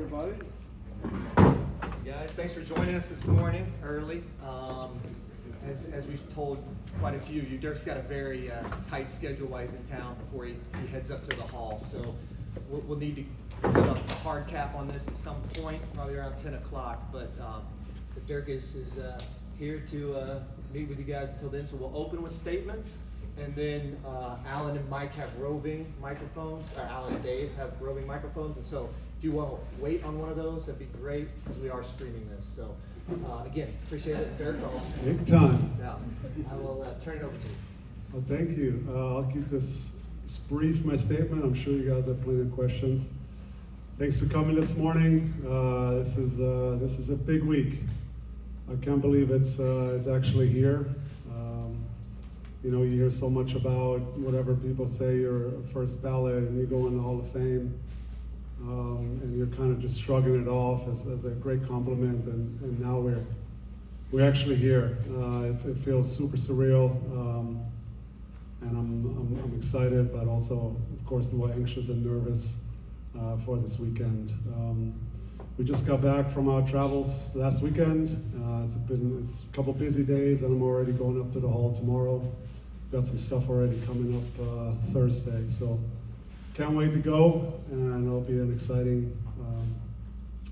everybody. Guys, thanks for joining us this morning early. As we've told quite a few of you, Dirk's got a very tight schedule while he's in town before he heads up to the hall. So we'll need to put a hard cap on this at some point, probably around 10 o'clock. But Dirk is here to meet with you guys until then. So we'll open with statements. And then Alan and Mike have roving microphones, or Alan and Dave have roving microphones. And so if you want to wait on one of those, that'd be great, because we are streaming this. So again, appreciate it, Dirk. Big time. Now, I will turn it over to you. Well, thank you. I'll keep this brief, my statement. I'm sure you guys have plenty of questions. Thanks for coming this morning. This is a big week. I can't believe it's actually here. You know, you hear so much about whatever people say you're first ballot and you go in the Hall of Fame, and you're kind of just shrugging it off as a great compliment. And now we're actually here. It feels super surreal, and I'm excited, but also, of course, a little anxious and nervous for this weekend. We just got back from our travels last weekend. It's a couple busy days, and I'm already going up to the hall tomorrow. Got some stuff already coming up Thursday, so can't wait to go, and it'll be an exciting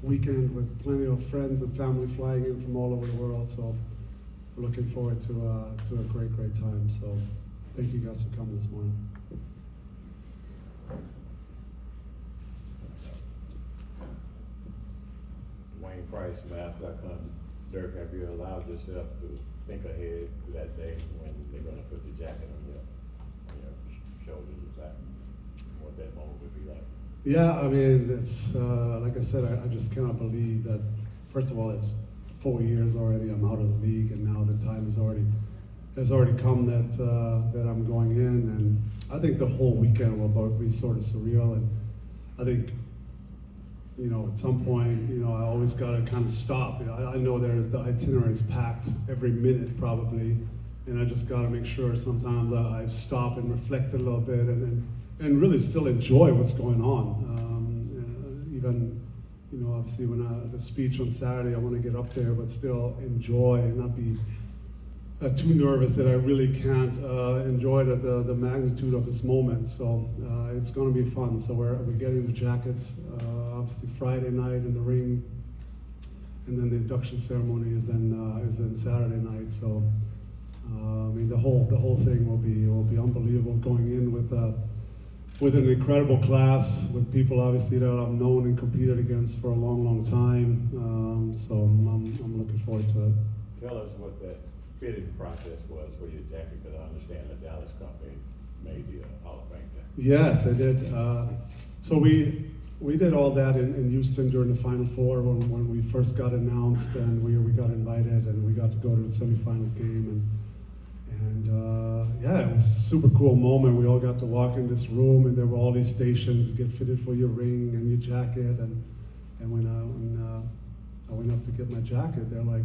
weekend with plenty of friends and family flying in from all over the world. So we're looking forward to a great time. So thank you guys for coming this morning. Wayne Price, math.com. Dirk, have you allowed yourself to think ahead to that day when they're going to put the jacket on your shoulders? Is that what that moment would be like? Yeah, I mean, it's like I said, I just cannot believe that. First of all, it's 4 years already. I'm out of the league, and now the time has already come that I'm going in, and I think the whole weekend will be sort of surreal. And I think, you know, at some point, you know, I always got to kind of stop. You know, I know the itinerary is packed every minute probably, and I just got to make sure sometimes I stop and reflect a little bit and really still enjoy what's going on. Even, you know, obviously when the speech on Saturday, I want to get up there, but still enjoy and not be too nervous that I really can't enjoy the magnitude of this moment. So it's going to be fun. So we're getting the jackets obviously Friday night in the ring, and then the induction ceremony is then Saturday night. So I mean the whole thing will be unbelievable, going in with an incredible class, with people obviously that I've known and competed against for a long time. So I'm looking forward to it. Tell us what that fitting process was for your jacket, because I understand the Dallas company made the Hall of Fame jacket. Yes, they did. So we did all that in Houston during the Final Four when we first got announced, and we got invited, and we got to go to the semifinals game, and yeah, it was a super cool moment. We all got to walk in this room, and there were all these stations. You get fitted for your ring and your jacket, and when I went up to get my jacket, they're like,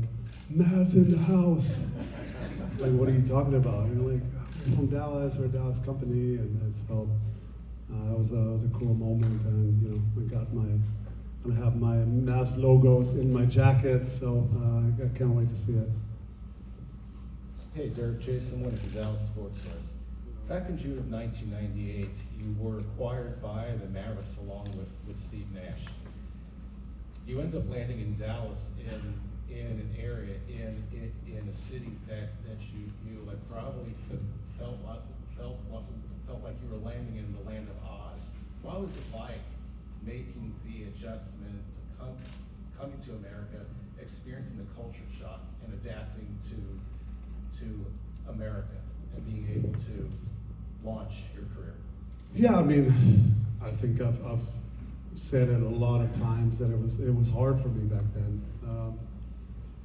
"Mavs in the house." Like, what are you talking about? You know, like, we're from Dallas, we're a Dallas company, and so that was a cool moment. And you know, I have my Mavs logos in my jacket, so I can't wait to see it. Hey Dirk, Jason Winnick of Dallas Sports Source. Back in June of 1998, you were acquired by the Mavericks along with Steve Nash. You ended up landing in Dallas in an area, in a city that you like probably felt like you were landing in the land of Oz. What was it like making the adjustment to coming to America, experiencing the culture shock, and adapting to America and being able to launch your career? Yeah, I mean, I think I've said it a lot of times that it was hard for me back then.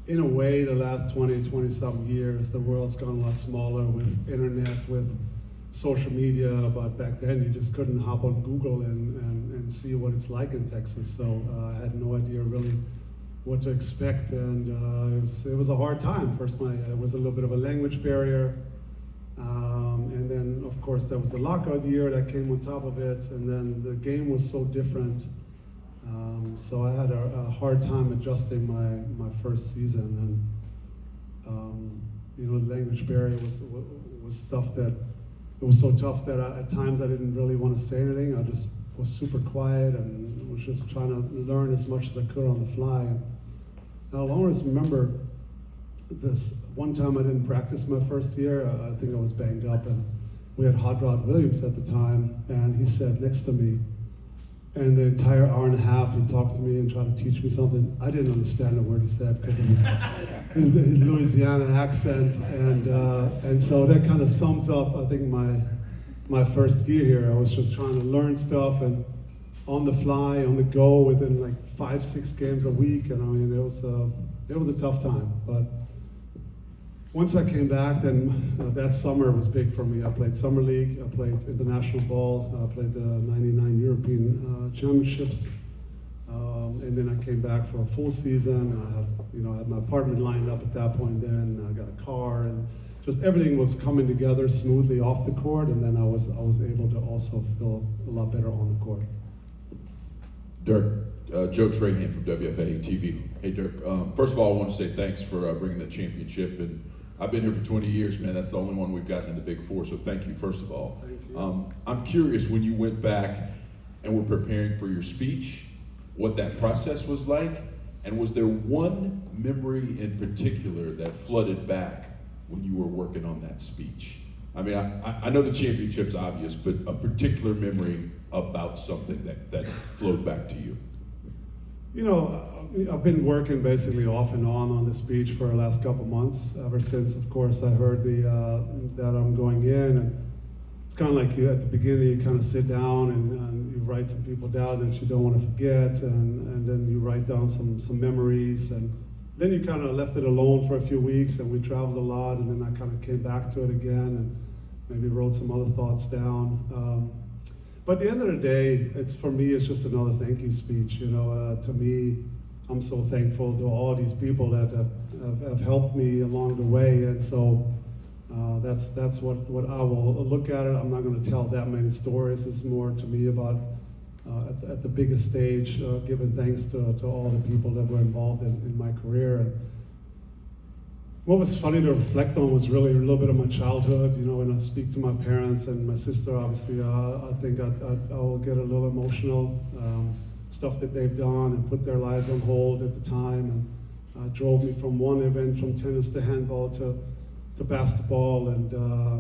In a way, the last 20-something years, the world's gone a lot smaller with internet, with social media, but back then you just couldn't hop on Google and see what it's like in Texas. So I had no idea really what to expect, and it was a hard time. First, it was a little bit of a language barrier, and then of course there was the lockout year that came on top of it, and then the game was so different. So I had a hard time adjusting my first season, and the language barrier was stuff that it was so tough that at times I didn't really want to say anything. I just was super quiet and was just trying to learn as much as I could on the fly. And I'll always remember this one time I didn't practice my first year. I think I was banged up, and we had Hot Rod Williams at the time, and he sat next to me. And the entire hour and a half, he talked to me and tried to teach me something. I didn't understand a word he said because of his Louisiana accent, and so that kind of sums up, I think, my first year here. I was just trying to learn stuff and on the fly, on the go, within like 5-6 games a week, and I mean it was a tough time. But once I came back, then that summer was big for me. I played summer league, I played international ball, I played the '99 European Championships, and then I came back for a full season. And I had my apartment lined up at that point. Then I got a car, and just everything was coming together smoothly off the court. And then I was able to also feel a lot better on the court. Dirk, Joe Reagan from WFA TV. Hey Dirk, first of all I want to say thanks for bringing the championship, and I've been here for 20 years, man. That's the only one we've gotten in the Big Four, so thank you, first of all. Thank you. I'm curious, when you went back and were preparing for your speech, what that process was like, and was there one memory in particular that flooded back when you were working on that speech? I mean, I know the championship's obvious, but a particular memory about something that flowed back to you. I've been working basically off and on the speech for the last couple months, ever since, of course, I heard that I'm going in. And it's kind of like at the beginning, you kind of sit down and you write some people down that you don't want to forget, and then you write down some memories. And then you kind of left it alone for a few weeks, and we traveled a lot, and then I kind of came back to it again and maybe wrote some other thoughts down. But at the end of the day, for me, it's just another thank you speech. To me, I'm so thankful to all these people that have helped me along the way, and so that's what I will look at it. I'm not going to tell that many stories. It's more to me about at the biggest stage, giving thanks to all the people that were involved in my career. And what was funny to reflect on was really a little bit of my childhood. When I speak to my parents and my sister, obviously, I think I will get a little emotional. Stuff that they've done and put their lives on hold at the time, and drove me from one event, from tennis to handball to basketball, and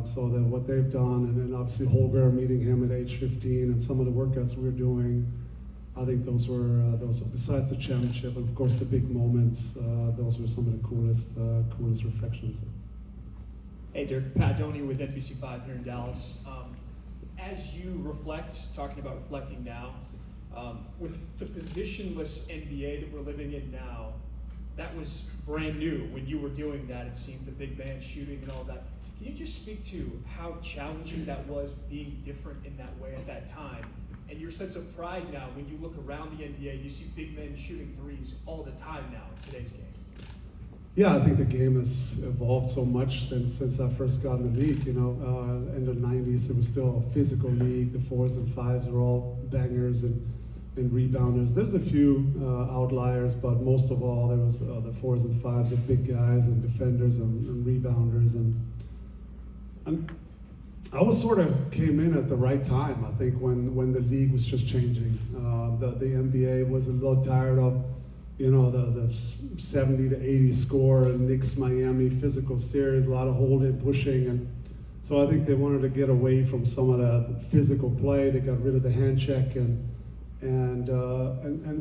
so that what they've done, and then obviously Holger, meeting him at age 15, and some of the workouts we were doing. I think those were besides the championship, and of course the big moments. Those were some of the coolest reflections. Hey Dirk, Pat Doney with NBC5 here in Dallas. As you reflect, talking about reflecting now, with the positionless NBA that we're living in now, that was brand new when you were doing that. It seemed, the big man shooting and all that. Can you just speak to how challenging that was, being different in that way at that time? And your sense of pride now when you look around the NBA, you see big men shooting threes all the time now in today's game. Yeah, I think the game has evolved so much since I first got in the league. In the 90s, it was still a physical league. The 4s and 5s are all bangers and rebounders. There's a few outliers, but most of all, there was the 4s and 5s of big guys and defenders and rebounders. And I was sort of came in at the right time, I think, when the league was just changing. The NBA was a little tired of, the 70 to 80 score and Knicks Miami physical series, a lot of holding, pushing, and so I think they wanted to get away from some of the physical play. They got rid of the hand check and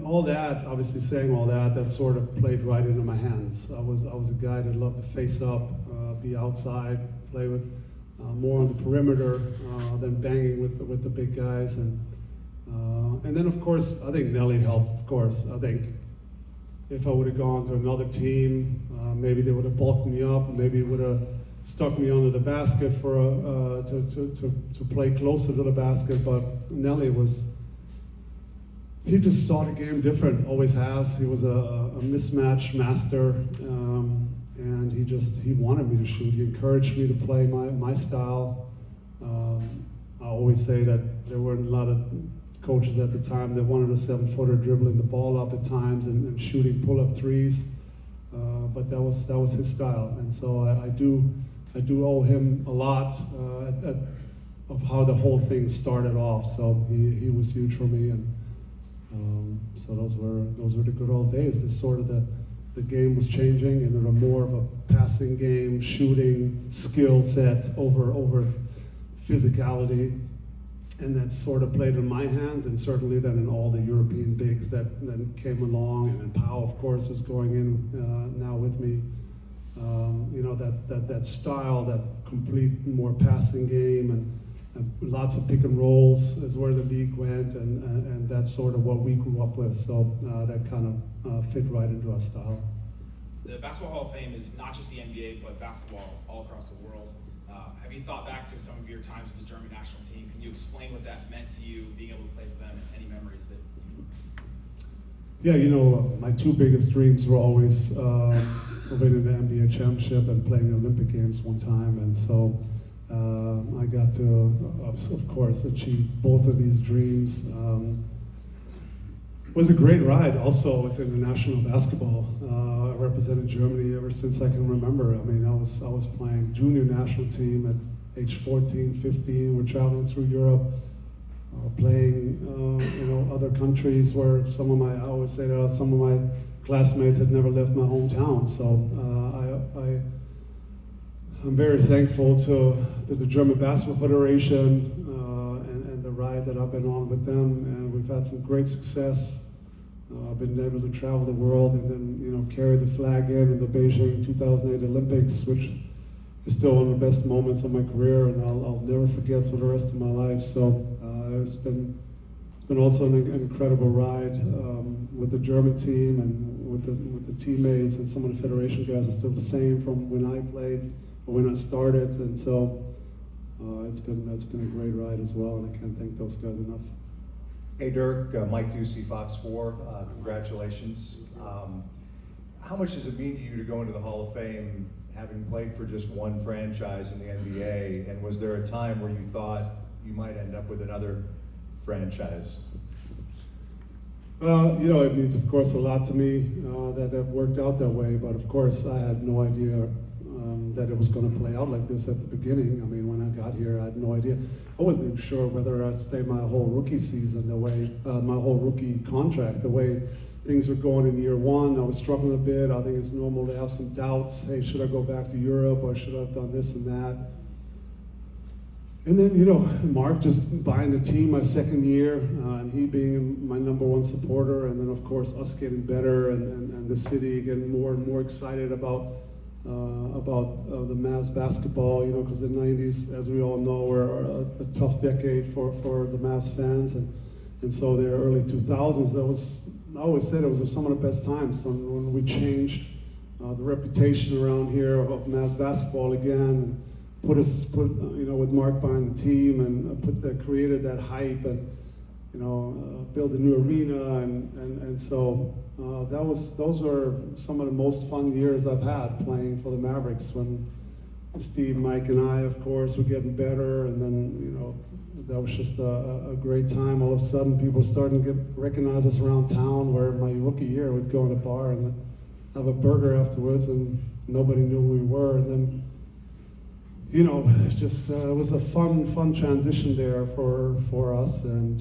all that. Obviously, saying all that sort of played right into my hands. I was a guy that loved to face up, be outside, play with. More on the perimeter than banging with the big guys, and then of course I think Nelly helped. Of course, I think if I would have gone to another team, maybe they would have bulked me up, maybe would have stuck me under the basket for to play closer to the basket. But Nelly he just saw the game different. Always has. He was a mismatch master. And he wanted me to shoot. He encouraged me to play my style. I always say that there weren't a lot of coaches at the time that wanted a 7-footer dribbling the ball up at times and shooting pull-up threes. But that was his style, and so I do owe him a lot of how the whole thing started off. So he was huge for me, and so those were the good old days. This sort of the game was changing, and it was more of a passing game, shooting skill set over physicality, and that sort of played in my hands, and certainly then in all the European bigs that came along, and then Powell, of course, is going in now with me. That style, that complete more passing game, and lots of pick and rolls is where the league went, and that's sort of what we grew up with. So that kind of fit right into our style. The Basketball Hall of Fame is not just the NBA, but basketball all across the world. Have you thought back to some of your times with the German national team? Can you explain what that meant to you, being able to play for them, and any memories that? Yeah, my two biggest dreams were always winning the NBA championship and playing the Olympic Games one time, and so I got to, of course, achieve both of these dreams. It was a great ride also with international basketball. I represented Germany ever since I can remember. I mean, I was playing junior national team at age 14, 15. We're traveling through Europe, playing other countries where I always say that some of my classmates had never left my hometown. So I'm very thankful to the German Basketball Federation and the ride that I've been on with them, and we've had some great success. I've been able to travel the world and then carry the flag in the Beijing 2008 Olympics, which is still one of the best moments of my career, and I'll never forget for the rest of my life. So it's been also an incredible ride with the German team and with the teammates, and some of the federation guys are still the same from when I played or when I started, and so it's been a great ride as well, and I can't thank those guys enough. Hey Dirk, Mike Ducey, Fox 4, congratulations. How much does it mean to you to go into the Hall of Fame having played for just one franchise in the NBA, and was there a time where you thought you might end up with another franchise? It means, of course, a lot to me that it worked out that way, but of course I had no idea that it was going to play out like this at the beginning. I mean, when I got here, I had no idea. I wasn't even sure whether I'd stay my whole rookie season, my whole rookie contract, the way things were going in year one. I was struggling a bit. I think it's normal to have some doubts. Hey, should I go back to Europe, or should I have done this and that? And then, Mark just buying the team my second year, and he being my number one supporter, and then of course us getting better, and the city getting more and more excited about the Mavs basketball, because the 90s, as we all know, were a tough decade for the Mavs fans, and so the early 2000s, I always said it was some of the best times when we changed the reputation around here of Mavs basketball again, and put with Mark behind the team, and created that hype, and build a new arena, and so those were some of the most fun years I've had playing for the Mavericks, when Steve, Mike, and I, of course, were getting better, and then that was just a great time. All of a sudden, people were starting to recognize us around town, where my rookie year we'd go in a bar and have a burger afterwards, and nobody knew who we were, and then it was a fun transition there for us, and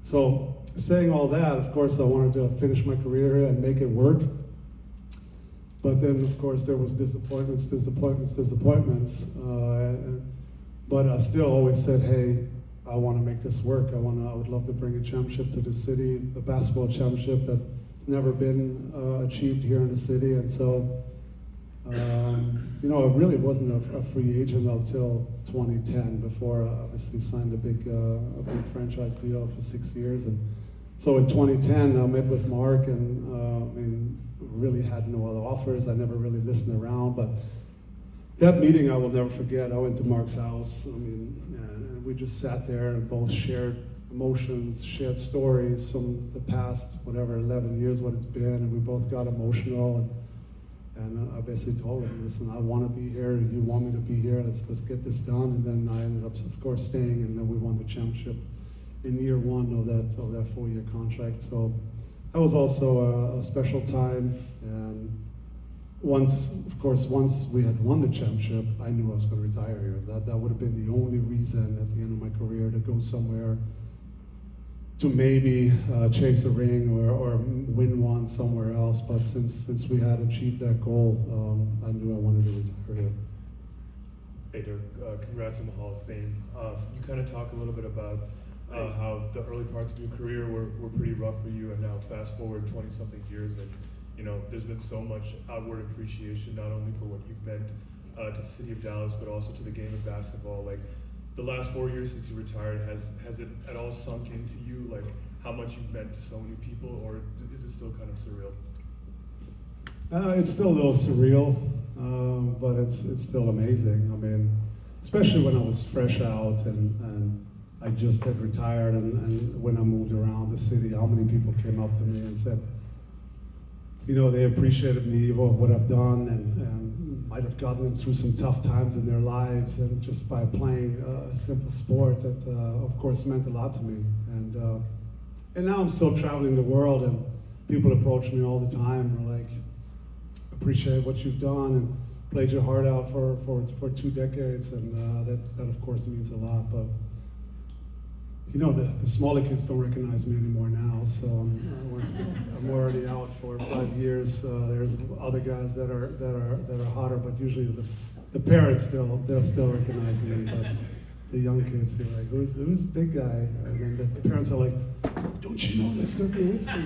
so saying all that, of course, I wanted to finish my career here and make it work. But then, of course, there was disappointments. But I still always said, hey, I want to make this work. I would love to bring a championship to the city, a basketball championship that's never been achieved here in the city, and so. I really wasn't a free agent until 2010, before I obviously signed a big franchise deal for 6 years. And so in 2010, I met with Mark, and really had no other offers. I never really listened around, but that meeting I will never forget. I went to Mark's house, and we just sat there and both shared emotions, shared stories from the past, 11 years, what it's been, and we both got emotional. And I basically told him, listen, I want to be here, you want me to be here, let's get this done. And then I ended up, of course, staying, and then we won the championship in year one of that 4-year contract. So that was also a special time. And once we had won the championship, I knew I was going to retire here. That would have been the only reason at the end of my career to go somewhere to maybe chase a ring or win one somewhere else. But since we had achieved that goal, I knew I wanted to retire here. Hey Dirk, congrats on the Hall of Fame. You kind of talk a little bit about how the early parts of your career were pretty rough for you, and now fast forward 20-something years, and you know there's been so much outward appreciation, not only for what you've meant to the city of Dallas, but also to the game of basketball. Like the last 4 years since you retired, has it at all sunk into you, like how much you've meant to so many people, or is it still kind of surreal? It's still a little surreal, but it's still amazing. I mean, especially when I was fresh out and I just had retired, and when I moved around the city, how many people came up to me and said, you know, they appreciated me for what I've done, and might have gotten them through some tough times in their lives, and just by playing a simple sport that, of course, meant a lot to me. And now I'm still traveling the world, and people approach me all the time, and are like, appreciate what you've done and played your heart out for 2 decades, and that of course means a lot. But you know, the smaller kids don't recognize me anymore now, so I'm already out for 5 years. There's other guys that are hotter, but usually the parents they'll still recognize me. But the young kids, they're like, who's the big guy? And then the parents are like, don't you know that's Dirk Nowitzki?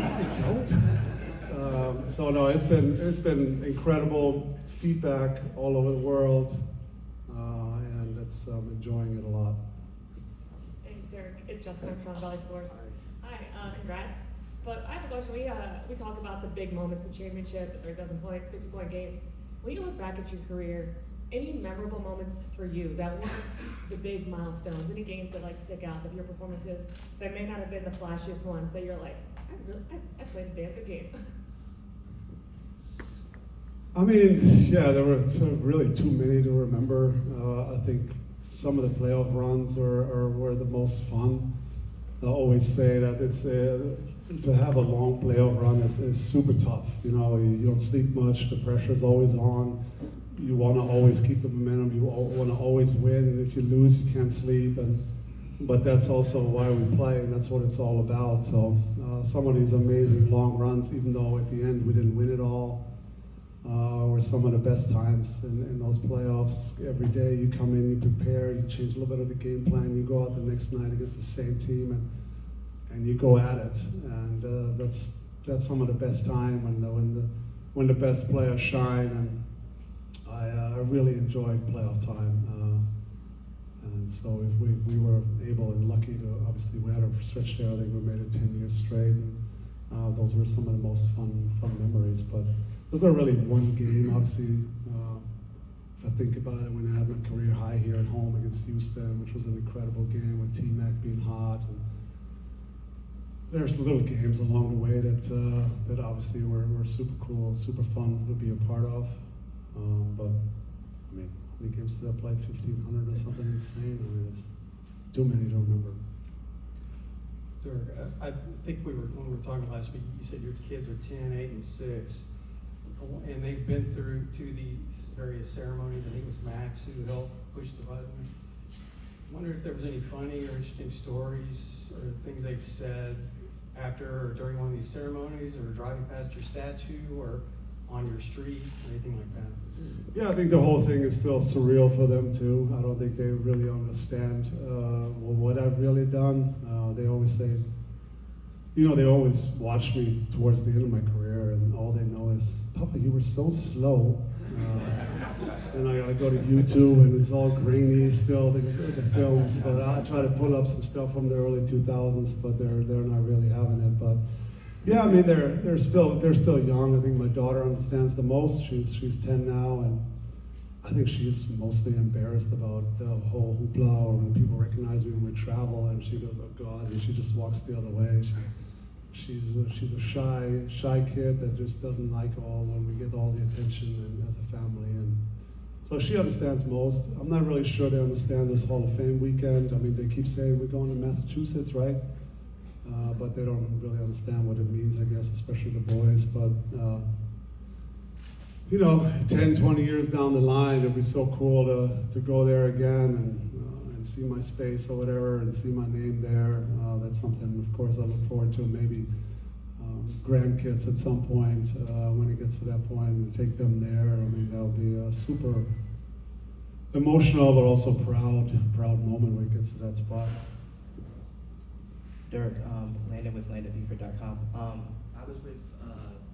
I don't. So no, it's been incredible feedback all over the world, and I'm enjoying it a lot. Hey Dirk, it's Jessica from Valley Sports. Hi, congrats. But I have a question. We talk about the big moments in championship, 30,000 points, 50-point games. When you look back at your career, any memorable moments for you that weren't the big milestones? Any games that like stick out of your performances that may not have been the flashiest ones that you're like, I played a damn good game. I mean, yeah, there were really too many to remember. I think some of the playoff runs were the most fun. I always say that it's to have a long playoff run is super tough. You know, you don't sleep much. The pressure's always on. You want to always keep the momentum. You want to always win. And if you lose, you can't sleep. But that's also why we play, and that's what it's all about. So some of these amazing long runs, even though at the end we didn't win it all, were some of the best times in those playoffs. Every day you come in, you prepare, you change a little bit of the game plan, you go out the next night against the same team, and you go at it. And that's some of the best time when the best players shine. And I really enjoyed playoff time. And so if we were able and lucky to, obviously we had a stretch there, I think we made it 10 years straight. And those were some of the most fun memories. But there's not really one game, obviously. If I think about it, when I had my career high here at home against Houston, which was an incredible game with T-Mac being hot. And there's little games along the way that obviously were super cool, super fun to be a part of. But I mean, how many games did I play? 1,500 or something insane? I mean, it's too many to remember. Dirk, I think when we were talking last week, you said your kids are 10, 8, and 6. And they've been through to these various ceremonies. I think it was Max who helped push the button. I wonder if there was any funny or interesting stories or things they've said after or during one of these ceremonies, or driving past your statue, or on your street, anything like that. Yeah, I think the whole thing is still surreal for them too. I don't think they really understand what I've really done. They always say, you know, they always watch me towards the end of my career, and all they know is, Papa, you were so slow. And I gotta go to YouTube, and it's all grainy still, the films. But I try to pull up some stuff from the early 2000s, but they're not really having it. But yeah, I mean, they're still young. I think my daughter understands the most. She's 10 now, and I think she's mostly embarrassed about the whole hoopla, or when people recognize me when we travel, and she goes, "Oh God," and she just walks the other way. She's a shy kid that just doesn't like all when we get all the attention and as a family. And So she understands most. I'm not really sure they understand this Hall of Fame weekend. I mean, they keep saying we're going to Massachusetts, right? But they don't really understand what it means, I guess, especially the boys. But, 10, 20 years down the line, it'd be so cool to go there again and see my space or whatever and see my name there. That's something, of course, I look forward to. Maybe grandkids at some point, when it gets to that point, and take them there. I mean, that'll be a super emotional, but also proud moment when it gets to that spot. Dirk, Landon with LandonBuford.com. I was with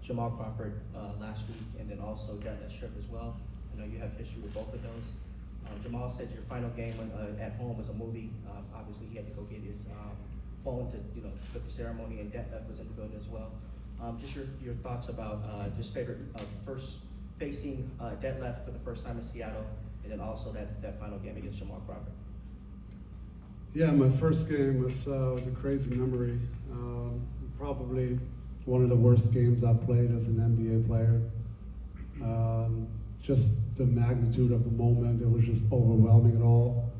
Jamal Crawford last week, and then also got that trip as well. I know you have history with both of those. Jamal said your final game at home was a movie. Obviously, he had to go get his phone to put the ceremony, and Detlef was in the building as well. Just your thoughts about just favorite first facing Detlef for the first time in Seattle, and then also that final game against Jamal Crawford. Yeah, my first game was a crazy memory. Probably one of the worst games I played as an NBA player. Just the magnitude of the moment, it was just overwhelming it all.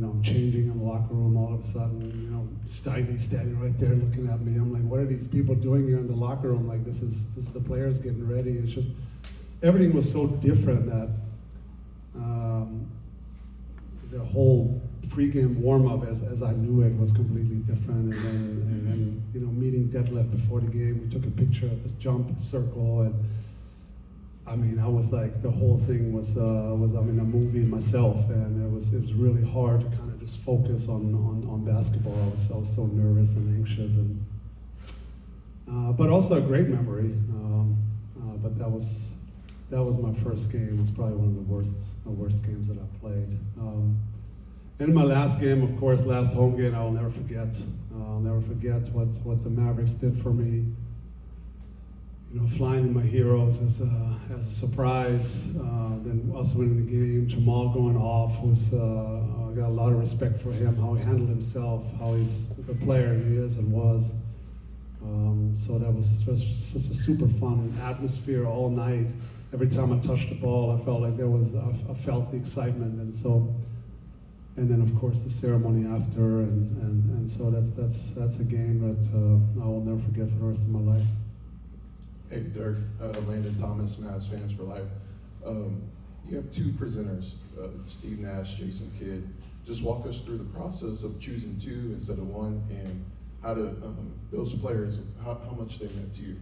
I'm changing in the locker room all of a sudden, Stevie's standing right there looking at me. I'm like, what are these people doing here in the locker room? Like, this is the players getting ready. It's just, everything was so different that the whole pregame warm-up as I knew it was completely different. And then meeting Detlef before the game, we took a picture at the jump circle, and I mean, I was like, the whole thing was I'm in a movie myself, and it was really hard to kind of just focus on basketball. I was so nervous and anxious, and but also a great memory. But that was my first game. It was probably one of the worst games that I played. And my last game, of course, last home game, I'll never forget. I'll never forget what the Mavericks did for me. Flying in my heroes as a surprise. Then us winning the game, Jamal going off I got a lot of respect for him, how he handled himself, how he's the player he is and was. So that was just a super fun atmosphere all night. Every time I touched the ball, I felt like I felt the excitement, and then of course the ceremony after, and so that's a game that I will never forget for the rest of my life. Hey Dirk, Landon Thomas, Mavs Fans for Life. You have two presenters, Steve Nash, Jason Kidd. Just walk us through the process of choosing two instead of one, and how do those players, how much they meant to you?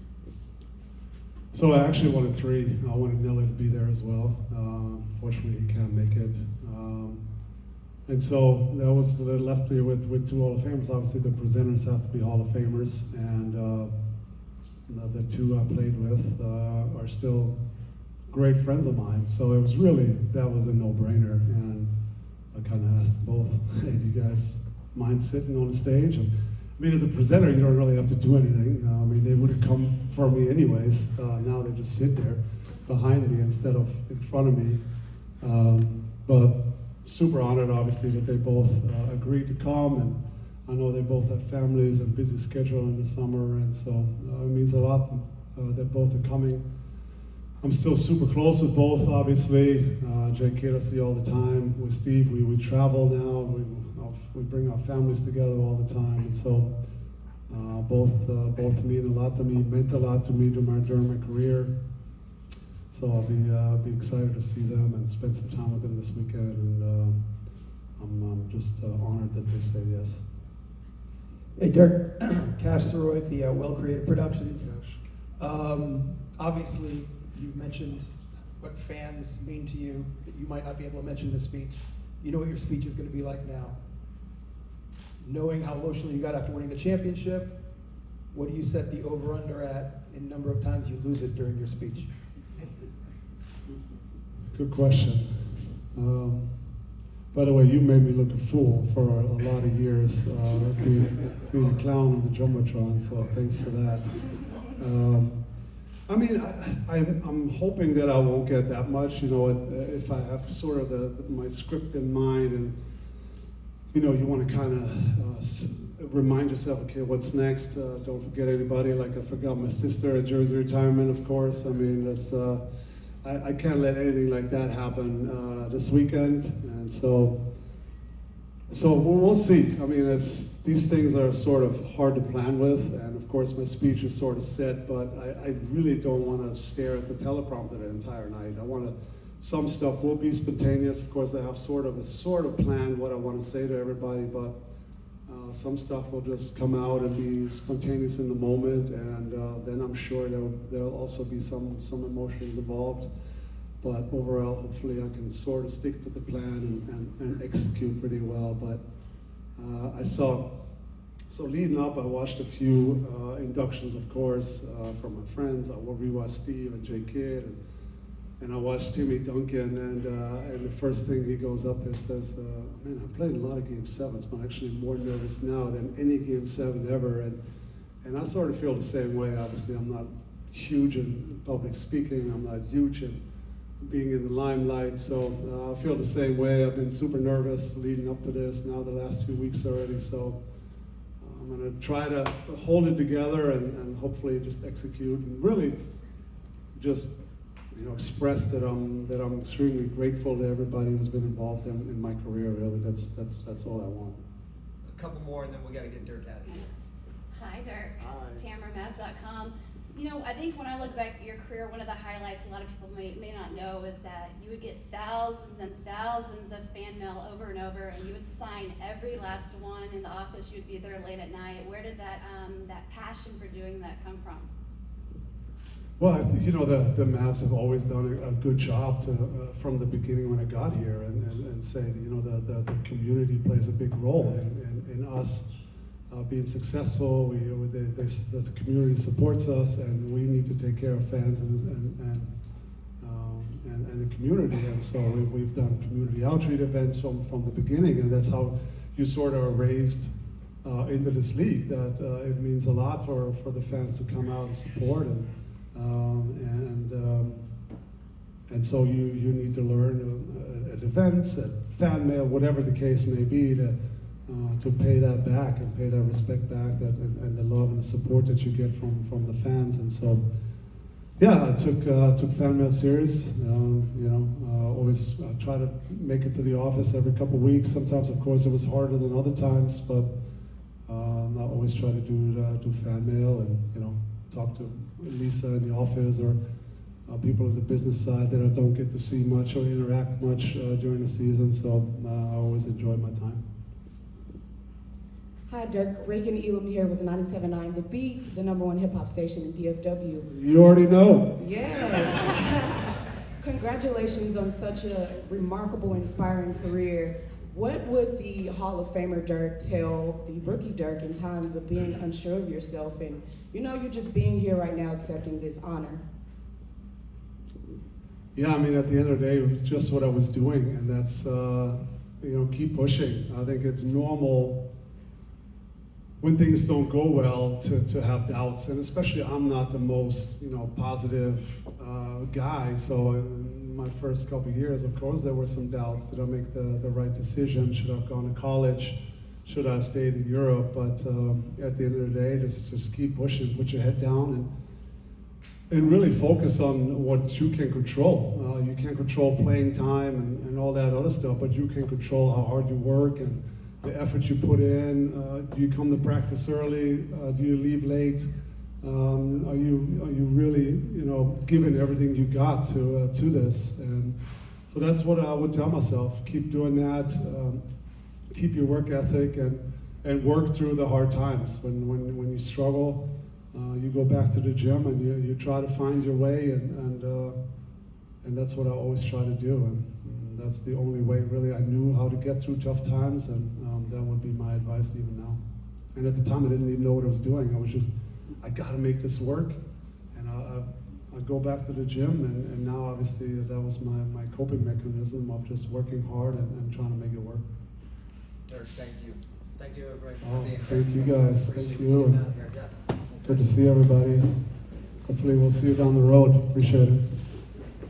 So I actually wanted three. I wanted Nilla to be there as well. Fortunately, he can't make it. And so that left me with two Hall of Famers. Obviously, the presenters have to be Hall of Famers, and the two I played with are still great friends of mine. So it was that was a no-brainer. And I kind of asked both, hey, do you guys mind sitting on the stage? I mean, as a presenter, you don't really have to do anything. I mean, they would have come for me anyways. Now they just sit there behind me instead of in front of me. But super honored, obviously, that they both agreed to come, and I know they both have families and busy schedule in the summer, and so it means a lot that both are coming. I'm still super close with both, obviously. Jay Kidd I see all the time. With Steve, we travel now. We bring our families together all the time, and so both mean a lot to me, meant a lot to me during my career. So I'll be excited to see them and spend some time with them this weekend, and I'm just honored that they say yes. Hey Dirk, Cash Soroy, the Well Created Productions. Obviously, you mentioned what fans mean to you, that you might not be able to mention in the speech. You know what your speech is going to be like now. Knowing how emotional you got after winning the championship, what do you set the over-under at in number of times you lose it during your speech? Good question. By the way, you made me look a fool for a lot of years, being a clown on the Jumbotron, so thanks for that. I mean, I'm hoping that I won't get that much, if I have sort of my script in mind, and, you want to kind of remind yourself, okay, what's next? Don't forget anybody. Like I forgot my sister at Jersey retirement, of course. I mean, that's I can't let anything like that happen this weekend, and so we'll see. I mean, these things are sort of hard to plan with, and of course my speech is sort of set, but I really don't want to stare at the teleprompter the entire night. Some stuff will be spontaneous. Of course, I have sort of planned what I want to say to everybody, but some stuff will just come out and be spontaneous in the moment, and then I'm sure there'll also be some emotions involved. But overall, hopefully I can sort of stick to the plan and execute pretty well. But so leading up, I watched a few inductions, of course, from my friends. I rewatched Steve and Jay Kidd, and I watched Timmy Duncan, and the first thing he goes up there and says, man, I played a lot of Game 7s, but I'm actually more nervous now than any Game 7 ever. And I sort of feel the same way. Obviously, I'm not huge in public speaking. I'm not huge in being in the limelight, so I feel the same way. I've been super nervous leading up to this, now the last few weeks already, so I'm gonna try to hold it together and hopefully just execute and really just express that I'm extremely grateful to everybody who's been involved in my career. Really, that's all I want. A couple more, and then we got to get Dirk out of here. Hi, Dirk. Hi. TamaraMavs.com. I think when I look back at your career, one of the highlights a lot of people may not know is that you would get thousands and thousands of fan mail over and over, and you would sign every last one in the office. You'd be there late at night. Where did that passion for doing that come from? Well, I think, the Mavs have always done a good job from the beginning when I got here, and say, the community plays a big role in us being successful. The community supports us, and we need to take care of fans and the community. And so we've done community outreach events from the beginning, and that's how you sort of are raised into this league. That it means a lot for the fans to come out and support, and so you need to learn at events, at fan mail, whatever the case may be, to pay that back and pay that respect back, and the love and the support that you get from the fans. And so, yeah, I took fan mail serious. Always try to make it to the office every couple of weeks. Sometimes, of course, it was harder than other times, but I always try to do fan mail and talk to Lisa in the office or people on the business side that I don't get to see much or interact much during the season. So I always enjoy my time. Hi, Dirk. Reagan Elam here with 97.9 The Beat, the #1 hip-hop station in DFW. You already know. Yes. Congratulations on such a remarkable, inspiring career. What would the Hall of Famer Dirk tell the rookie Dirk in times of being unsure of yourself and, you're just being here right now accepting this honor? Yeah, I mean, at the end of the day, it was just what I was doing, and that's, keep pushing. I think it's normal when things don't go well to have doubts, and especially I'm not the most positive guy. So in my first couple of years, of course, there were some doubts. Did I make the right decision? Should I have gone to college? Should I have stayed in Europe? But at the end of the day, just keep pushing, put your head down, and really focus on what you can control. You can't control playing time and all that other stuff, but you can control how hard you work and the effort you put in. Do you come to practice early? Do you leave late? Are you really giving everything you got to this? And so that's what I would tell myself. Keep doing that. Keep your work ethic and work through the hard times. When you struggle, you go back to the gym and you try to find your way, and that's what I always try to do. And that's the only way really I knew how to get through tough times, and that would be my advice even now. And at the time I didn't even know what I was doing. I was just, I gotta make this work. And I go back to the gym, and now obviously that was my coping mechanism of just working hard and trying to make it work. Dirk, thank you. Thank you, everybody, for Oh, being here. thank you guys, Appreciate thank you you. being out here. Yeah. Good to see everybody. Hopefully we'll see you down the road. Appreciate it.